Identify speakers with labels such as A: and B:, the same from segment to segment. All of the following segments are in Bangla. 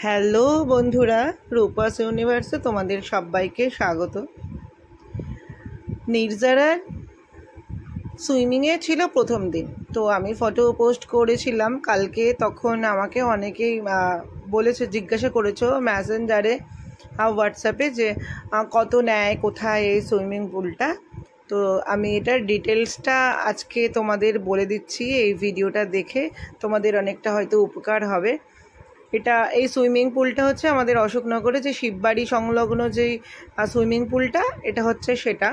A: হ্যালো বন্ধুরা, রূপাস ইউনিভার্সে তোমাদের সবাইকে স্বাগত। নির্জারার সুইমিংয়ে ছিল প্রথম দিন, তো আমি ফটো পোস্ট করেছিলাম কালকে। তখন আমাকে অনেকেই বলেছে, জিজ্ঞাসা করেছো মেসেঞ্জারে, হোয়াটসঅ্যাপে যে কত নেয়, কোথায় এই সুইমিং পুলটা। তো আমি এটার ডিটেলসটা আজকে তোমাদের বলে দিচ্ছি। এই ভিডিওটা দেখে তোমাদের অনেকটা হয়তো উপকার হবে। এই সুইমিং পুলটা হচ্ছে আমাদের অশোকনগরে যে শিববাড়ি সংলগ্ন যেই সুইমিং পুলটা, এটা হচ্ছে সেটা।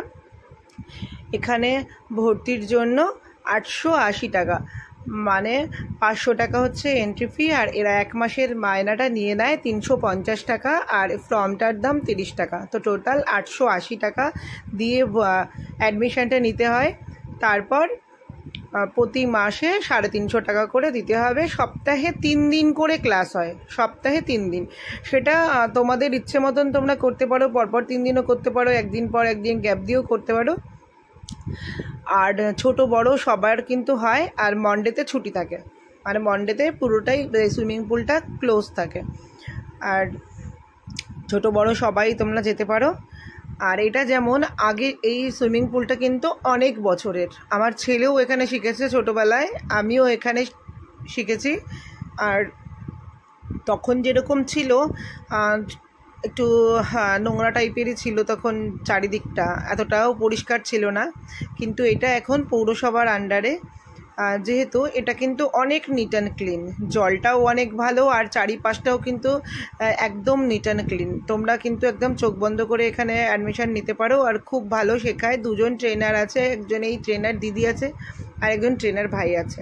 A: এখানে ভর্তির জন্য 880 টাকা, মানে 500 টাকা হচ্ছে এন্ট্রি ফি, আর এরা 1 মাসের মায়নাটা নিয়ে নেয় 350 টাকা, আর ফর্মটার দাম 30 টাকা। তো টোটাল 880 টাকা দিয়ে অ্যাডমিশনটা নিতে হয়। তারপর প্রতি মাসে 350 টাকা করে দিতে হবে। সপ্তাহে 3 দিন করে ক্লাস হয়, সপ্তাহে 3 দিন। সেটা তোমাদের ইচ্ছে মতন তোমরা করতে পারো, পরপর 3 দিনও করতে পারো, একদিন পর একদিন গ্যাপ দিয়েও করতে পারো। আর ছোট বড় সবার কিন্তু হয়। আর মন্ডেতে ছুটি থাকে, মানে মন্ডেতে পুরোটাই সুইমিং পুলটা ক্লোজ থাকে। আর ছোট বড় সবাই তোমরা যেতে পারো। আর এটা যেমন আগে, এই সুইমিং পুলটা কিন্তু অনেক বছরের। আমার ছেলেও এখানে শিখেছে ছোটোবেলায়, আমিও এখানে শিখেছি। আর তখন যেরকম ছিল, একটু নোংরা টাইপেরই ছিল তখন, চারিদিকটা এতটাও পরিষ্কার ছিল না। কিন্তু এটা এখন পৌরসভার আন্ডারে, যেহেতু এটা কিন্তু অনেক নিট অ্যান্ড ক্লিন, জলটাও অনেক ভালো, আর চারিপাশটাও কিন্তু একদম নিট অ্যান্ড ক্লিন। তোমরা কিন্তু একদম চোখ বন্ধ করে এখানে অ্যাডমিশন নিতে পারো। আর খুব ভালো শেখায়, 2জন ট্রেনার আছে, একজন এই ট্রেনার দিদি আছে আর একজন ট্রেনার ভাই আছে।